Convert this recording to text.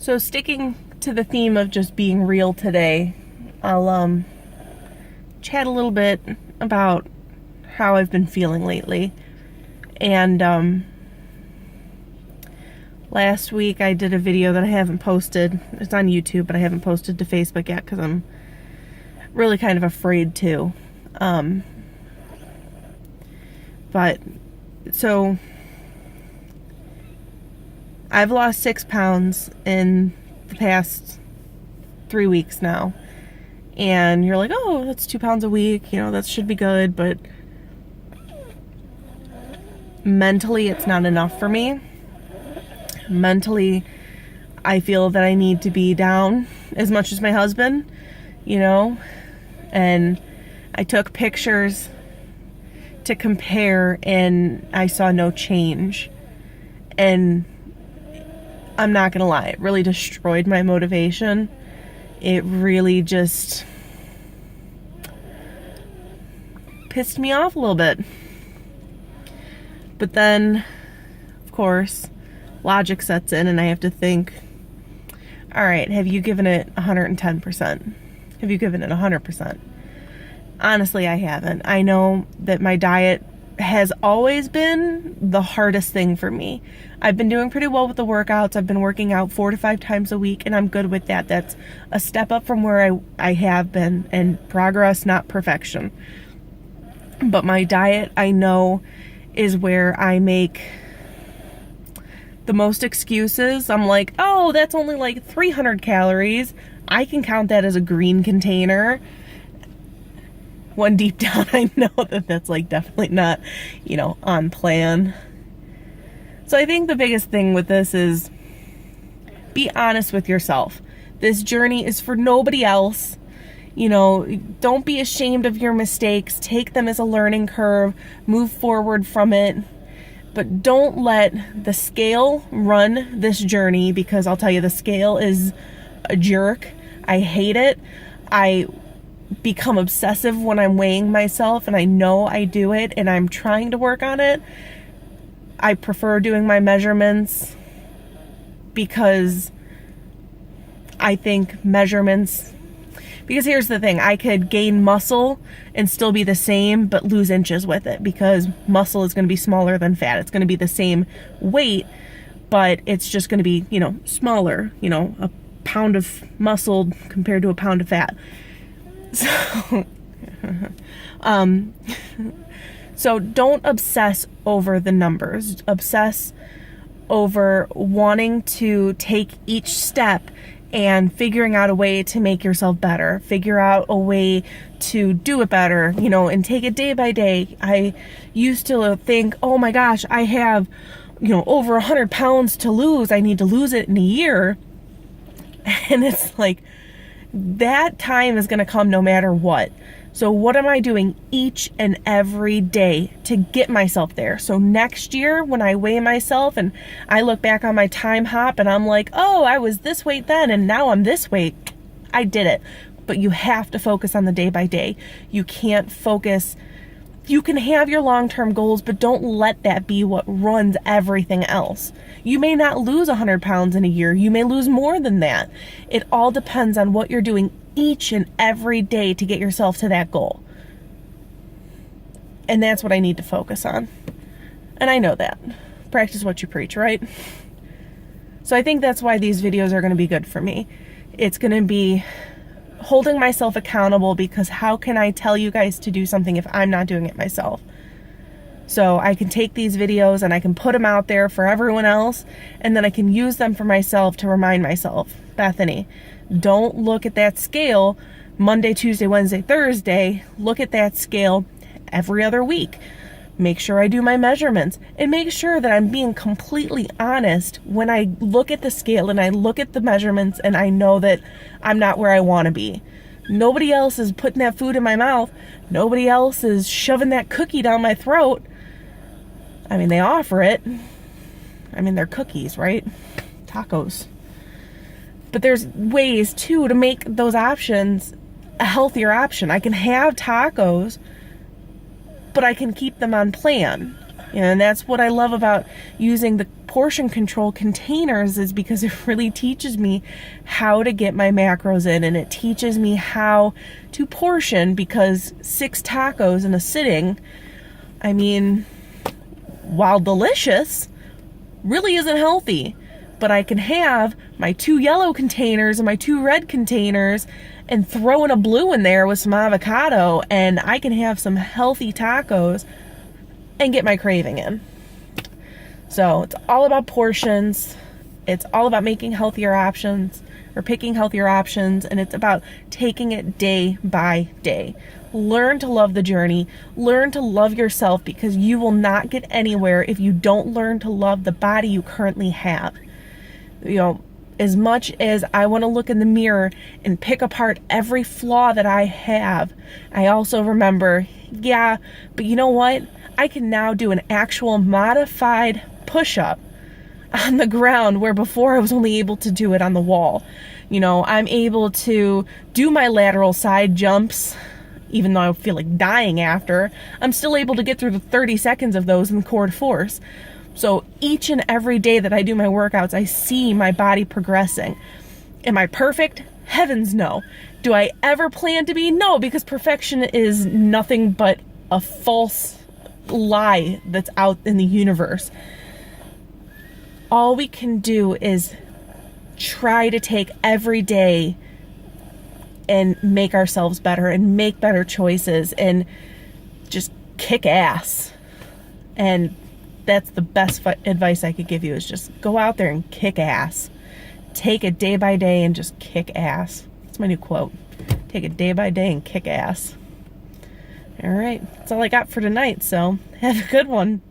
So sticking to the theme of just being real today, I'll chat a little bit about how I've been feeling lately. And last week I did a video that I haven't posted. It's on YouTube, but I haven't posted to Facebook yet because I'm really kind of afraid to. But so I've lost 6 pounds in the past 3 weeks now. And you're like, oh, that's 2 pounds a week, you know, that should be good, but mentally it's not enough for me. Mentally, I feel that I need to be down as much as my husband, you know, and I took pictures to compare and I saw no change. And I'm not gonna lie, it really destroyed my motivation. It really just pissed me off a little bit. But then, of course, logic sets in and I have to think, all right, have you given it 110%? Have you given it 100%? Honestly, I haven't. I know that my diet has always been the hardest thing for me. I've been doing pretty well with the workouts. I've been working out 4 to 5 times a week, and I'm good with that. That's a step up from where I have been, and progress, not perfection. But my diet, I know, is where I make the most excuses. I'm like, oh, that's only like 300 calories. I can count that as a green container. When deep down I know that that's like definitely not, you know, on plan. So I think the biggest thing with this is be honest with yourself. This journey is for nobody else. You know, don't be ashamed of your mistakes. Take them as a learning curve. Move forward from it. But don't let the scale run this journey, because I'll tell you, the scale is a jerk. I hate it. I become obsessive when I'm weighing myself, and I know I do it, and I'm trying to work on it. I prefer doing my measurements because I think measurements, because here's the thing, I could gain muscle and still be the same but lose inches with it, because muscle is going to be smaller than fat. It's going to be the same weight, but it's just going to be, you know, smaller, you know, a pound of muscle compared to a pound of fat. So don't obsess over the numbers. Obsess over wanting to take each step and figuring out a way to make yourself better. Figure out a way to do it better, you know, and take it day by day. I used to think, oh my gosh, I have, you know, over 100 pounds to lose. I need to lose it in a year. And it's like, that time is going to come no matter what. So what am I doing each and every day to get myself there? So next year when I weigh myself and I look back on my time hop and I'm like, oh, I was this weight then and now I'm this weight. I did it. But you have to focus on the day by day. You can't focus. You can have your long-term goals, but don't let that be what runs everything else. You may not lose 100 pounds in a year. You may lose more than that. It all depends on what you're doing each and every day to get yourself to that goal. And that's what I need to focus on. And I know that. Practice what you preach, right? So I think that's why these videos are going to be good for me. It's going to be holding myself accountable, because how can I tell you guys to do something if I'm not doing it myself? So I can take these videos and I can put them out there for everyone else, and then I can use them for myself to remind myself, Bethany, don't look at that scale Monday, Tuesday, Wednesday, Thursday. Look at that scale every other week. Make sure I do my measurements, and make sure that I'm being completely honest when I look at the scale and I look at the measurements and I know that I'm not where I want to be. Nobody else is putting that food in my mouth. Nobody else is shoving that cookie down my throat. I mean, they offer it. I mean, they're cookies, right? Tacos. But there's ways too to make those options a healthier option. I can have tacos, but I can keep them on plan. And that's what I love about using the portion control containers, is because it really teaches me how to get my macros in, and it teaches me how to portion, because 6 tacos in a sitting, I mean, while delicious, really isn't healthy. But I can have my 2 yellow containers and my 2 red containers and throw in a blue in there with some avocado, and I can have some healthy tacos and get my craving in. So it's all about portions. It's all about making healthier options, or picking healthier options, and it's about taking it day by day. Learn to love the journey. Learn to love yourself, because you will not get anywhere if you don't learn to love the body you currently have. You know, as much as I want to look in the mirror and pick apart every flaw that I have, I also remember, yeah, but you know what? I can now do an actual modified push-up on the ground, where before I was only able to do it on the wall. You know, I'm able to do my lateral side jumps, even though I feel like dying after. I'm still able to get through the 30 seconds of those in cord force. So each and every day that I do my workouts, I see my body progressing. Am I perfect? Heavens no. Do I ever plan to be? No, because perfection is nothing but a false lie that's out in the universe. All we can do is try to take every day and make ourselves better and make better choices and just kick ass. And that's the best advice I could give you, is just go out there and kick ass. Take it day by day and just kick ass. That's my new quote. Take it day by day and kick ass. All right, that's all I got for tonight, so have a good one.